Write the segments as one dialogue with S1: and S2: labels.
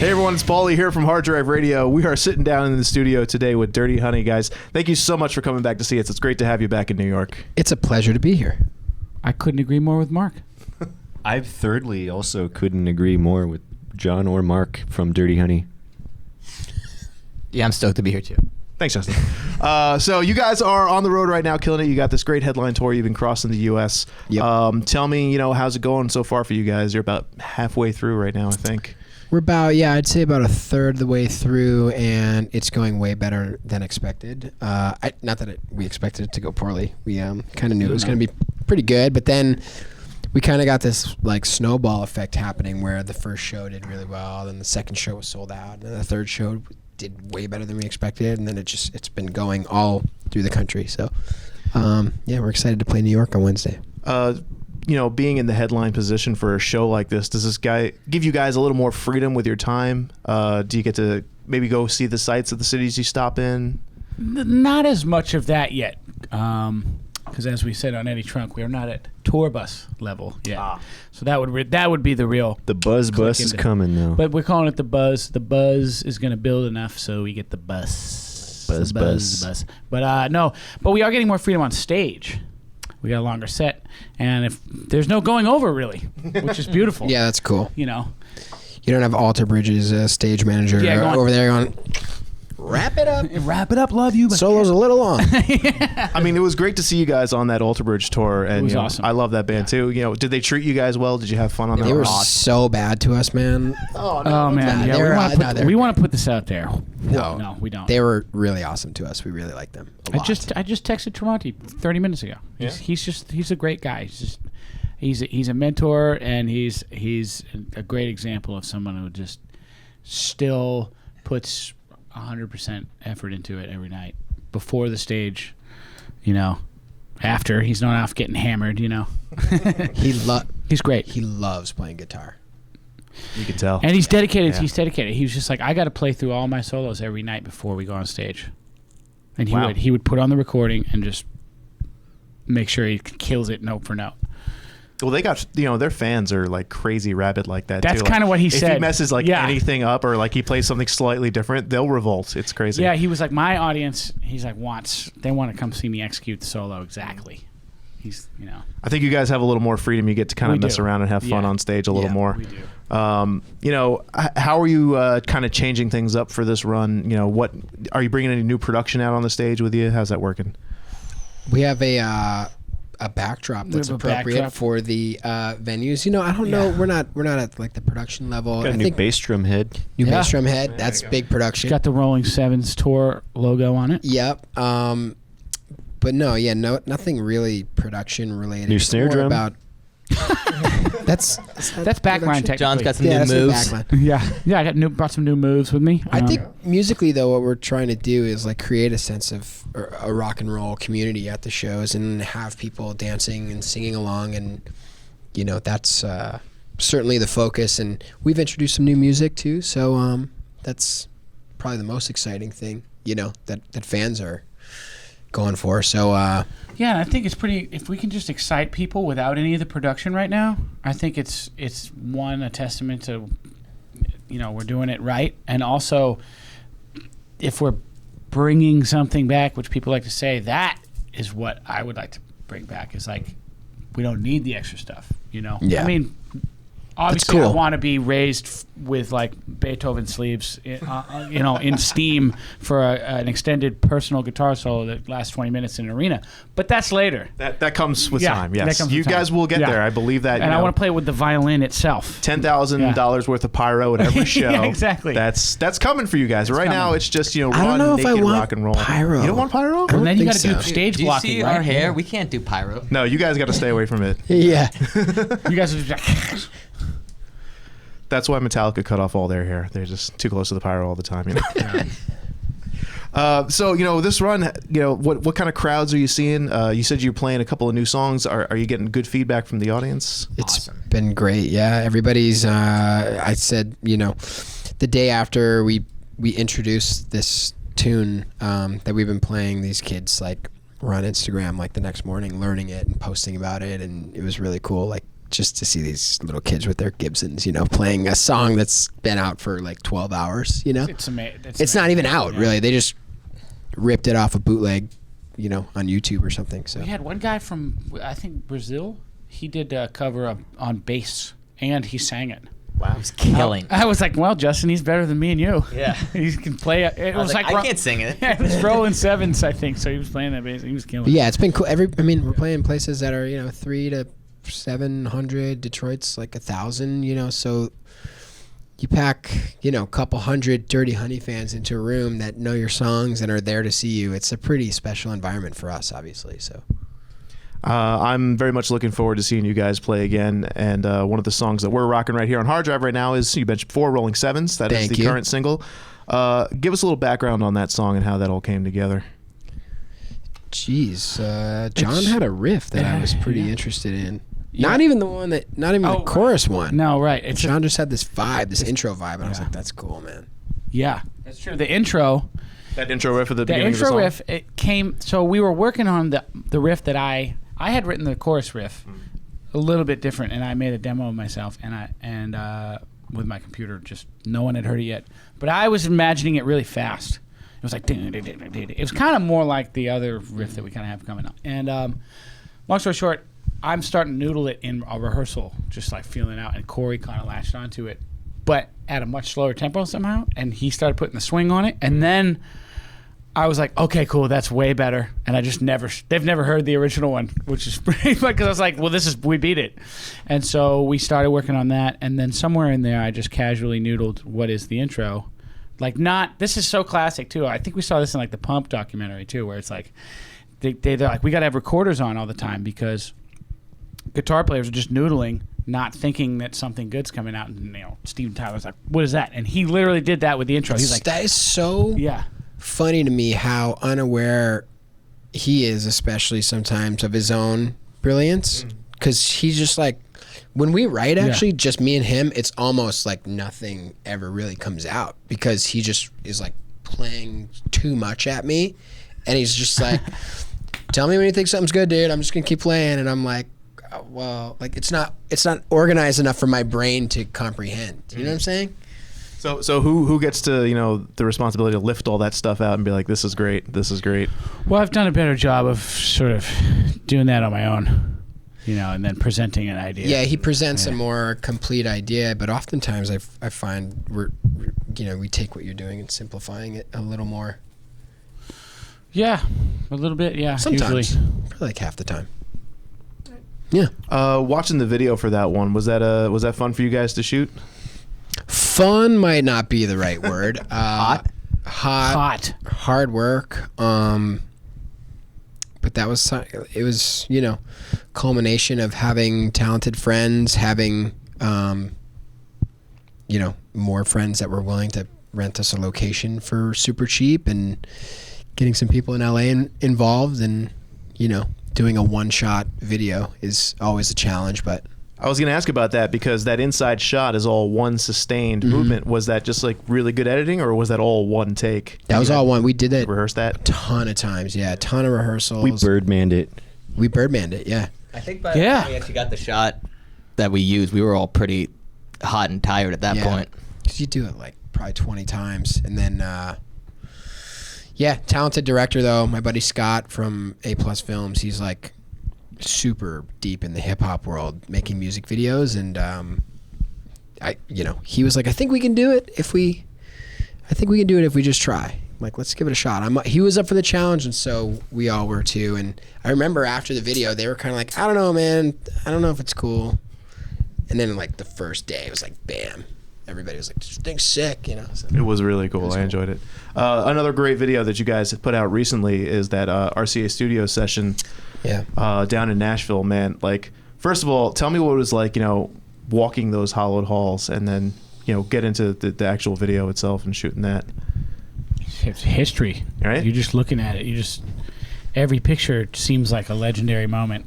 S1: Hey everyone, it's Paulie here from HardDrive Radio. We are sitting down in the studio today with Dirty Honey, guys. Thank you so much for coming back to see us. It's great to have you back in New York.
S2: It's a pleasure to be here.
S3: I couldn't agree more with Marc.
S4: I thirdly also couldn't agree more with John or Marc from Dirty Honey.
S2: Yeah, I'm stoked to be here too.
S1: Thanks, Justin. So you guys are on the road right now, killing it. You got this great headline tour. You've been crossing the U.S.
S2: Yep.
S1: Tell me, how's it going so far for you guys? You're about halfway through right now, I think.
S2: We're I'd say about a third of the way through, and it's going way better than expected. Not that we expected it to go poorly. We kind of knew it was going to be pretty good, but then we kind of got this like snowball effect happening where the first show did really well, then the second show was sold out, and the third show did way better than we expected, and then it's been going all through the country. So, we're excited to play New York on Wednesday.
S1: Being in the headline position for a show like this, does this guy give you guys a little more freedom with your time? Do you get to maybe go see the sights of the cities you stop in?
S3: Not as much of that yet, because as we said on Eddie Trunk, we are not at tour bus level yet. So that would be the real.
S4: The bus is coming now.
S3: But we're calling it the buzz. The buzz is going to build enough so we get the bus. Buzz. But we are getting more freedom on stage. We got a longer set, and if there's no going over really, which is beautiful.
S2: Yeah, that's cool.
S3: You
S2: don't have Alter Bridges, stage manager, over there going, wrap it up.
S3: Wrap it up, love you. But
S2: solo's a little long.
S1: I mean, it was great to see you guys on that Alter Bridge tour, and
S3: it was awesome.
S1: I love that band too. Did they treat you guys well? Did you have fun on that?
S2: They were so bad to us, man.
S1: Oh no,
S3: man, yeah, we want to put this out there.
S2: No,
S3: we don't.
S2: They were really awesome to us. We really like them a lot.
S3: I just texted Tremonti 30 minutes ago. Yeah. He's a great guy. He's a mentor, and he's a great example of someone who just still puts 100% effort into it every night before the stage. After he's not off getting hammered. He's great.
S2: He loves playing guitar.
S1: You can tell.
S3: And he's dedicated. Yeah. He's dedicated. He was just like, I got to play through all my solos every night before we go on stage. And he would put on the recording and just make sure he kills it note for note.
S1: Well, they got, their fans are like crazy rabid like that.
S3: That's
S1: too.
S3: kind of what he said.
S1: If he messes anything up or like he plays something slightly different, they'll revolt. It's crazy.
S3: Yeah, he was like, my audience, he's like, they want to come see me execute the solo exactly. I
S1: think you guys have a little more freedom. You get to kind of mess around and have fun on stage a little more.
S3: We do.
S1: How are you kind of changing things up for this run? What are you bringing any new production out on the stage with you? How's that working?
S2: We have a backdrop that's appropriate for the venues. I don't know. We're not at like the production level.
S4: Got a new bass drum head.
S2: Bass drum head. That's big production.
S3: It's got the Rolling Sevens tour logo on it.
S2: Yep. But nothing really production related.
S4: New snare drum.
S2: That's
S3: backline technically.
S5: John's got some new moves.
S3: I brought some new moves with me.
S2: I think musically though, what we're trying to do is like create a sense of a rock and roll community at the shows and have people dancing and singing along, and that's certainly the focus. And we've introduced some new music too, so that's probably the most exciting thing that fans are going for. So
S3: I think it's pretty. If we can just excite people without any of the production right now, I think it's a testament to we're doing it right, and also if we're bringing something back, which people like to say, that is what I would like to bring back. Is like we don't need the extra stuff.
S2: Yeah.
S3: I mean, obviously, I want to be raised with like Beethoven sleeves, in steam for an extended personal guitar solo that lasts 20 minutes in an arena. But that's later.
S1: That comes with time. Yes, you guys will get there. I believe that.
S3: And I want to play with the violin itself.
S1: $10,000 worth of pyro at every show.
S3: Yeah, exactly.
S1: That's coming for you guys. Right now, it's just
S2: I don't know if I want
S1: rock and roll.
S2: Pyro.
S1: You don't want pyro?
S3: And then you got to do stage blocking.
S5: Do you see our hair? We can't do pyro.
S1: No, you guys got to stay away from it.
S2: Yeah.
S3: You guys are just.
S1: That's why Metallica cut off all their hair. They're just too close to the pyro all the time. So this run, what kind of crowds are you seeing? You said you're playing a couple of new songs. Are you getting good feedback from the audience?
S2: It's been great. Yeah, everybody's. I said, the day after we introduced this tune that we've been playing, these kids were on Instagram the next morning learning it and posting about it, and it was really cool. just to see these little kids with their Gibsons, playing a song that's been out for like 12 hours,
S3: It's amazing.
S2: It's not even out, really. They just ripped it off a bootleg, on YouTube or something. So
S3: we had one guy from, I think, Brazil. He did a cover on bass, and he sang it.
S5: Wow, he was killing.
S3: I was like, well, Justin, he's better than me and you.
S5: Yeah.
S3: He can play it. It
S5: I was like, I can't sing it.
S3: Yeah, it was Rollin sevens, I think. So he was playing that bass. He was killing
S2: But
S3: it.
S2: yeah, it's been cool. We're playing places that are, 300 to 700. Detroit's like 1,000, so you pack, a couple hundred Dirty Honey fans into a room that know your songs and are there to see you. It's a pretty special environment for us, obviously. So
S1: I'm very much looking forward to seeing you guys play again. And one of the songs that we're rocking right here on HardDrive right now is, you mentioned before, Rolling Sevens. That is the current single. Give us a little background on that song and how that all came together.
S2: Jeez, John had a riff that I was pretty interested in. Not even the chorus one.
S3: No, right.
S2: John just had this vibe, this intro vibe, and I was like, that's cool, man.
S3: Yeah, that's true. The intro.
S1: That intro riff at the beginning of the song?
S3: The intro riff, it came, so we were working on the riff that I had written the chorus riff a little bit different, and I made a demo of myself, and with my computer, just no one had heard it yet. But I was imagining it really fast. It was like, it was kind of more like the other riff that we kind of have coming up. And long story short, I'm starting to noodle it in a rehearsal, just like feeling it out, and Corey kind of latched onto it, but at a much slower tempo somehow, and he started putting the swing on it, and then I was like, okay, cool, that's way better, and they've never heard the original one, which is pretty fun, because I was like, well, we beat it, and so we started working on that, and then somewhere in there, I just casually noodled what is the intro, this is so classic too. I think we saw this in like the Pump documentary too, where it's like they're like, we got to have recorders on all the time because guitar players are just noodling, not thinking that something good's coming out, and Steven Tyler's like, what is that? And he literally did that with the intro. He's like,
S2: that is so funny to me how unaware he is, especially sometimes, of his own brilliance, because he's just like, when we write, actually, just me and him, it's almost like nothing ever really comes out, because he just is like playing too much at me, and he's just like, tell me when you think something's good, dude. I'm just gonna keep playing, and I'm like, well, like it's not organized enough for my brain to comprehend. You know what I'm saying?
S1: So who gets to the responsibility to lift all that stuff out and be like, this is great, this is great?
S3: Well, I've done a better job of sort of doing that on my own, and then presenting an idea.
S2: Yeah, he presents a more complete idea, but oftentimes I find we take what you're doing and simplifying it a little more.
S3: Yeah, a little bit. Yeah,
S2: sometimes,
S3: usually.
S2: probably like half the time. Yeah.
S1: Watching the video for that one, was that fun for you guys to shoot?
S2: Fun might not be the right word. Hot, hard work. But that was, it was, culmination of having talented friends, having, more friends that were willing to rent us a location for super cheap, and getting some people in LA involved, and, doing a one-shot video is always a challenge. But
S1: I was going to ask about that, because that inside shot is all one sustained movement. Was that just like really good editing, or was that all one take?
S2: That was all one. We did that.
S1: Rehearse that?
S2: A ton of times, yeah. A ton of rehearsals.
S4: We birdmanned it.
S2: Yeah.
S5: I think by the time we actually got the shot that we used, we were all pretty hot and tired at that point.
S2: Because you do it like probably 20 times. And then, talented director, though. My buddy Scott from A+ Films, he's like super deep in the hip-hop world, making music videos. And, he was like, I think we can do it if we just try. I'm like, let's give it a shot. He was up for the challenge, and so we all were too. And I remember after the video, they were kind of like, I don't know, man. I don't know if it's cool. And then like the first day, it was like, bam. Everybody was like, this thing's sick, So
S1: it was really cool. I enjoyed it. Another great video that you guys have put out recently is that RCA studio session down in Nashville, man. Like, first of all, tell me what it was like, walking those hollowed halls, and then, get into the actual video itself and shooting that.
S3: It's history.
S1: Right?
S3: You're just looking at it. Every picture seems like a legendary moment.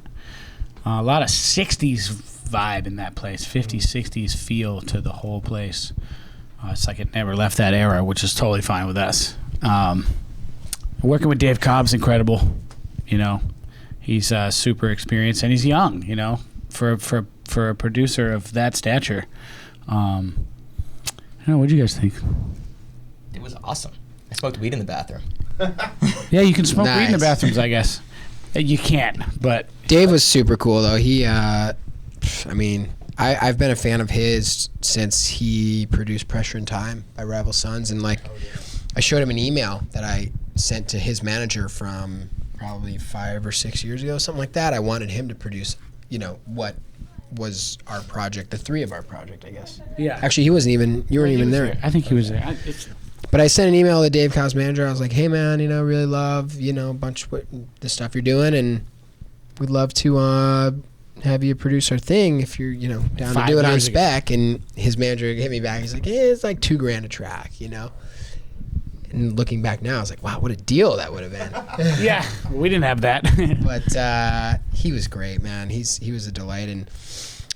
S3: A lot of 60s vibe in that place, 50s, 60s feel to the whole place. It's like it never left that era, which is totally fine with us. Working with Dave Cobb's incredible. He's super experienced, and he's young. For for a producer of that stature. I don't know. What do you guys think?
S5: It was awesome. I smoked weed in the bathroom.
S3: Yeah, you can smoke weed in the
S2: Nice.
S3: bathrooms, I guess. You can't, but
S2: Dave was super cool though. He, I mean, I've been a fan of his since he produced Pressure and Time by Rival Sons, and like, I showed him an email that I sent to his manager from probably 5 or 6 years ago, something like that. I wanted him to produce, you know, what was our project, the 3 of our project, I guess.
S3: yeah.
S2: Actually, he wasn't even. You weren't even there.
S3: I think he was there.
S2: But I sent an email to Dave Kyle's manager. I was like, hey, man, you know, really love, you know, a bunch of the stuff you're doing, and we'd love to have you produce our thing if you're, you know, down to
S3: 5
S2: do it on
S3: years ago.
S2: spec. And his manager hit me back. He's like, yeah, it's like $2,000 a track, you know. And looking back now, I was like, wow, what a deal that would have been.
S3: Yeah, we didn't have that.
S2: But he was great, man. He was a delight, and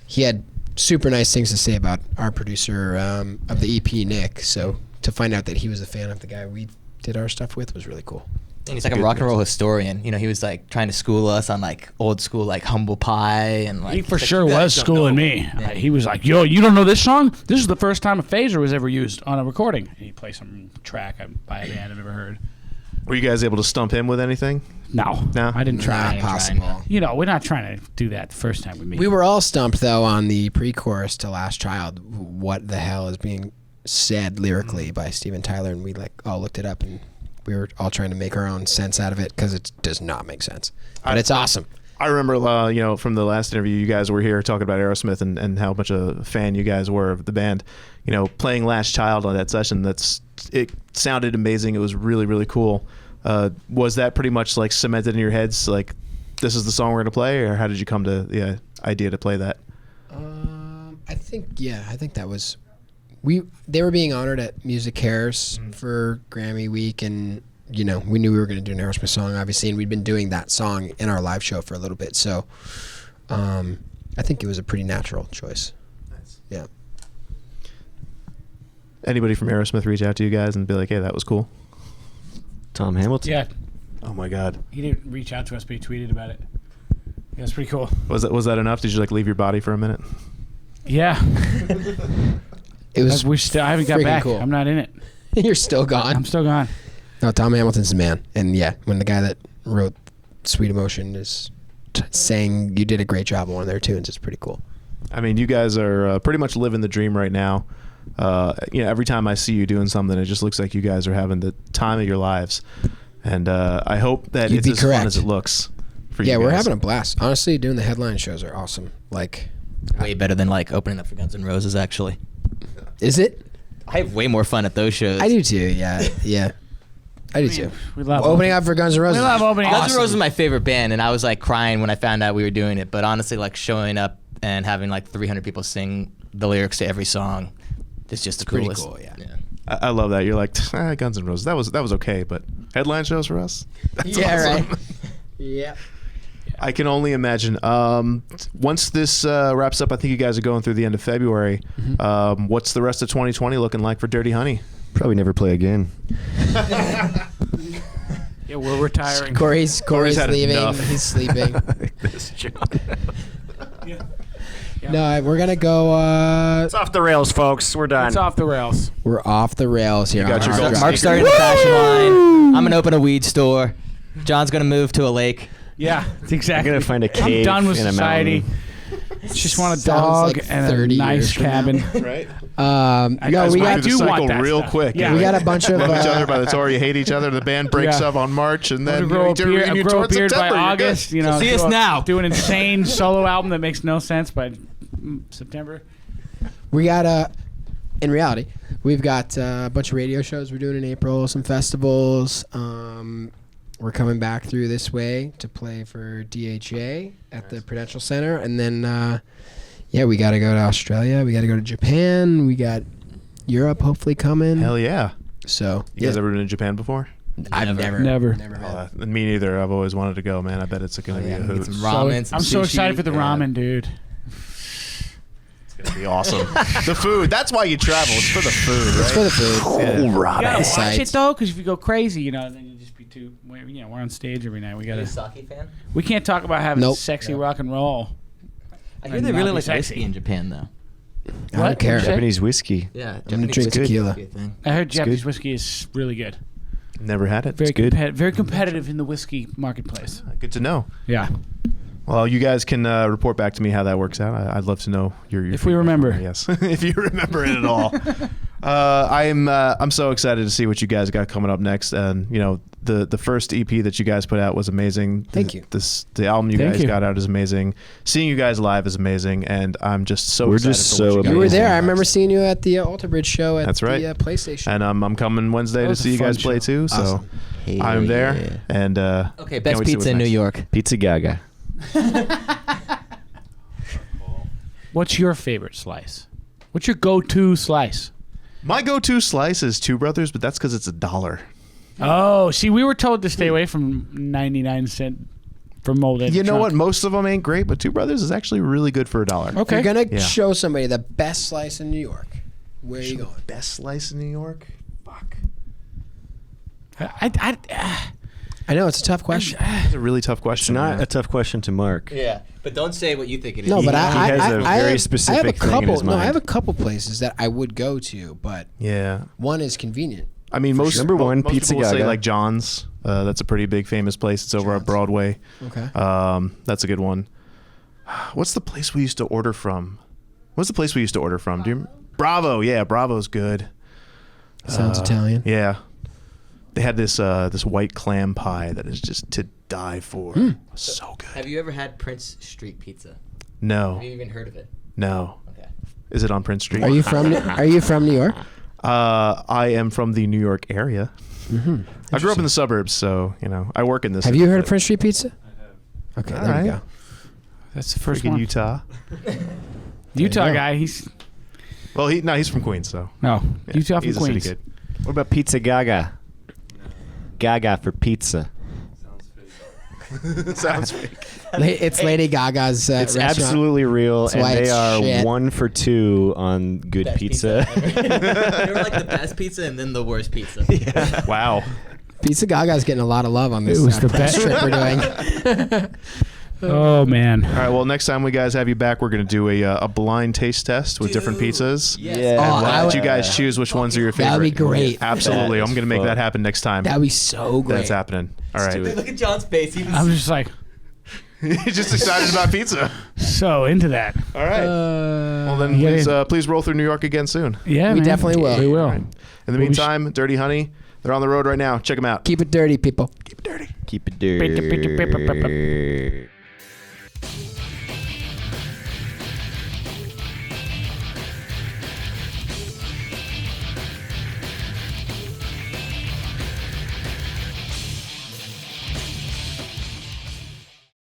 S2: he had super nice things to say about our producer of the EP, Nick. So to find out that he was a fan of the guy we did our stuff with was really cool.
S5: And he's like a rock and roll historian. You know, he was like trying to school us on like old school like Humble Pie and like.
S3: He for
S5: he's like,
S3: sure
S5: "You guys
S3: was
S5: don't
S3: schooling
S5: know."
S3: me.
S5: Yeah.
S3: He was like, "Yo, you don't know this song? This is the first time a phaser was ever used on a recording." And he played some track by a band I've never heard.
S1: Were you guys able to stump him with anything?
S3: No,
S1: No?
S3: I didn't try.
S2: Not possible.
S3: You know, we're not trying to do that the first time we meet.
S2: We were all stumped though on the pre-chorus to Last Child. What the hell is being said lyrically by Steven Tyler? And we like all looked it up, and we were all trying to make our own sense out of it because it does not make sense. But it's awesome.
S1: I remember, you know, from the last interview, you guys were here talking about Aerosmith and how much a fan you guys were of the band. You know, playing Last Child on that session, it sounded amazing. It was really, really cool. Was that pretty much like cemented in your heads, like this is the song we're gonna play, or how did you come to the idea to play that?
S2: I think that was they were being honored at Music Cares for Grammy Week, and you know, we knew we were going to do an Aerosmith song, obviously, and we'd been doing that song in our live show for a little bit, so I think it was a pretty natural choice.
S1: Nice.
S2: Yeah.
S1: Anybody from Aerosmith reach out to you guys and be like, hey, that was cool?
S4: Tom Hamilton.
S3: Yeah,
S1: Oh my God.
S3: he didn't reach out to us, but he tweeted about it. Yeah, it's pretty cool.
S1: Was that enough? Did you like leave your body for a minute?
S3: Yeah,
S2: It was
S3: I haven't got
S2: freaking
S3: back.
S2: cool.
S3: I'm not in it.
S2: You're still gone.
S3: I'm still gone.
S2: No, Tom Hamilton's the man. And yeah, when the guy that wrote Sweet Emotion is saying you did a great job on one of their tunes, it's pretty cool.
S1: I mean, you guys are pretty much living the dream right now. You know, every time I see you doing something, it just looks like you guys are having the time of your lives. And I hope that
S2: You'd
S1: it's
S2: be
S1: as fun
S2: correct.
S1: as it looks for
S2: Yeah,
S1: you
S2: we're
S1: guys.
S2: having a blast. Honestly, doing the headline shows are awesome. Like,
S5: Way better than like opening up for Guns N' Roses. Actually,
S2: is it?
S5: I have way more fun at those shows.
S2: I do too. Yeah, yeah. I do too.
S3: We love
S2: Opening up for Guns N' Roses.
S3: We love opening up.
S5: Guns N' Roses is my favorite band, and I was like crying when I found out we were doing it. But honestly, like showing up and having like 300 people sing the lyrics to every song is just the
S2: pretty
S5: coolest.
S2: cool, yeah.
S1: I love that. You're like, Guns N' Roses. That was okay, but headline shows for us? That's
S2: Yeah,
S1: awesome.
S2: right. Yeah.
S1: I can only imagine. Once this wraps up, I think you guys are going through the end of February. What's the rest of 2020 looking like for Dirty Honey?
S4: Probably never play again.
S3: Yeah, we're retiring.
S2: Corey's
S1: had
S2: leaving.
S1: enough.
S2: He's sleeping.
S4: This joke.
S3: Yeah.
S2: No, we're gonna go.
S4: It's off the rails, folks. We're done.
S3: It's off the rails.
S2: We're off the rails here.
S1: You got
S2: on
S1: your
S2: Hard
S1: gold
S2: Drive.
S5: Mark's starting the fashion line. I'm gonna open a weed store. John's gonna move to a lake.
S3: Yeah, it's
S4: I'm
S3: exactly.
S4: gonna find a
S3: I'm
S4: cave
S3: done with
S4: in a
S3: society.
S4: mountain.
S3: Just want a
S2: Sounds
S3: dog
S2: like
S3: and
S2: 30
S3: a nice
S2: years from now.
S3: cabin.
S1: Right?
S3: I
S2: No,
S3: guys
S2: we
S3: might
S2: got
S1: Through the
S3: do want
S1: cycle
S3: that
S1: real
S3: stuff.
S1: quick.
S3: Yeah.
S2: we got a bunch of.
S1: Love each other. By the time you hate each other, the band breaks
S3: Yeah.
S1: up on March, and then
S3: grow a beard,
S1: reunion
S3: grow a
S1: towards
S3: beard by
S1: September. You're good.
S3: August. You know,
S5: See us now.
S3: Do an insane solo album that makes no sense by September.
S2: We got in reality, we've got a bunch of radio shows we're doing in April, some festivals. We're coming back through this way to play for DHA at the Prudential Center, and then we got to go to Australia. We got to go to Japan. We got Europe hopefully coming.
S1: Hell yeah!
S2: So
S1: You guys ever been in Japan before?
S2: I've never had.
S1: Me neither. I've always wanted to go, man. I bet it's going to be a
S5: Get
S1: hoot.
S5: some
S1: It's
S5: ramen. some
S3: I'm so
S5: sushi.
S3: excited for the
S5: Yeah.
S3: ramen, dude.
S1: going to be awesome. The food. That's why you travel. It's for the food, right?
S2: It's for the food.
S1: Yeah.
S3: You gotta watch
S2: Sights.
S3: it though, because if you go crazy, then you just be too. We're on stage every night. We
S5: Are you a
S3: gotta.
S5: sake fan?
S3: We can't talk about having
S2: Nope.
S3: sexy rock and roll.
S5: I hear they really like whiskey in Japan, though.
S2: I don't care.
S4: Japanese whiskey.
S5: Yeah,
S2: I'm gonna drink tequila.
S3: I heard Japanese whiskey is really good.
S1: Never had it.
S3: Very
S1: It's good.
S3: Very competitive in the whiskey marketplace.
S1: Good to know.
S3: Yeah.
S1: Well, you guys can report back to me how that works out. I'd love to know your
S3: If we remember.
S1: Yes, if you remember it at all. I'm so excited to see what you guys got coming up next. And the first EP that you guys put out was amazing.
S2: Thank you.
S1: The album you
S3: Thank
S1: guys
S3: you.
S1: got out is amazing. Seeing you guys live is amazing, and I'm just so
S4: We're
S1: excited
S4: just
S1: for what
S4: so
S1: you guys
S2: You were
S4: amazing.
S2: there. I remember seeing you at the Alter Bridge show at
S1: That's right.
S2: the PlayStation.
S1: And I'm coming Wednesday
S3: That
S1: to
S3: was a
S1: see you
S3: fun
S1: guys play
S3: show.
S1: too. So
S2: Awesome.
S1: I'm there. And
S5: Okay,
S1: can't wait
S5: best
S1: to see
S5: pizza in
S1: what's
S5: New
S1: next.
S5: York.
S4: Pizza Gaga.
S3: What's your favorite slice? What's your go-to slice?
S1: My go-to slice is Two Brothers, but that's because it's $1.
S3: Oh, see, we were told to stay away from 99-cent for molded.
S1: You know what? Most of them ain't great, but Two Brothers is actually really good for $1.
S3: Okay.
S2: If you're gonna
S1: Yeah.
S2: show somebody the best slice in New York, where are you going?
S1: Best slice in New York? Fuck.
S3: I
S2: know it's a tough question.
S1: That's a really tough
S4: It's
S1: question.
S4: not
S1: man.
S4: a tough question to Mark.
S5: Yeah, but don't say what you think it is.
S2: No, but
S4: He has a very
S2: have,
S4: specific
S2: I have a
S4: thing in
S2: couple.
S4: his
S2: No, I
S4: mind.
S2: have a couple places that I would go to, but
S1: Yeah.
S2: one is convenient.
S1: I mean, most
S4: Number one,
S1: most
S4: Pizza
S1: people will say
S4: Gaga.
S1: like John's. That's a pretty big famous place. It's over at
S2: John's.
S1: Broadway.
S2: Okay.
S1: That's a good one. What's the place we used to order from? What's the place we used to order from? Do you Bravo? Yeah, Bravo's good.
S2: Sounds Italian.
S1: Yeah. They had this white clam pie that is just to die for. So good.
S5: Have you ever had Prince Street Pizza?
S1: No.
S5: Have you even heard of it?
S1: No.
S5: Okay.
S1: Is it on Prince Street?
S2: Are you from New York?
S1: I am from the New York area.
S2: Mm-hmm.
S1: I grew up in the suburbs, so I work in this.
S2: Have you heard of Prince Street Pizza? Okay,
S1: All
S2: there
S1: right.
S2: we go.
S3: That's the first
S1: Freaking
S3: one.
S1: Utah?
S3: Utah
S2: There you go.
S3: guy. He's
S1: Well, he's from Queens, so
S3: no
S1: yeah,
S3: Utah from
S1: he's
S3: Queens.
S1: a city
S4: What about Pizza Gaga? Gaga for pizza.
S1: kid. Sounds fake.
S2: It's Lady Gaga's
S4: It's
S2: restaurant.
S4: absolutely real,
S2: That's why
S4: and they
S2: it's
S4: are
S2: shit.
S4: 1 for 2 on good
S5: Best
S4: pizza.
S5: They were like the best pizza and then the worst pizza.
S1: Wow.
S2: Pizza Gaga's getting a lot of love on this
S3: It was the
S2: press
S3: best.
S2: trip we're doing.
S3: Oh man.
S1: All right. Well, next time we guys have you back, we're gonna do a blind taste test with different pizzas.
S5: Yes.
S4: Yeah.
S1: And
S2: Oh,
S1: we'll
S2: I
S1: let
S2: would-
S1: you guys choose which ones are your favorite.
S2: That'd be great.
S1: Absolutely.
S4: That
S1: I'm
S4: is
S1: gonna make
S4: fun.
S1: that happen next time.
S2: That'd be so great.
S1: That's happening. All
S4: Let's
S1: right.
S4: do it.
S5: Look at John's face. He was
S3: I'm just like
S1: He's just excited about pizza.
S3: so into that.
S1: All right. Well, then
S3: Yeah.
S1: please roll through New York again soon.
S3: Yeah,
S2: We
S3: man.
S2: definitely will.
S3: We will.
S1: All right. In the meantime, Dirty Honey, they're on the road right now. Check them out.
S2: Keep it dirty, people.
S1: Keep it dirty.
S4: Keep it dirty.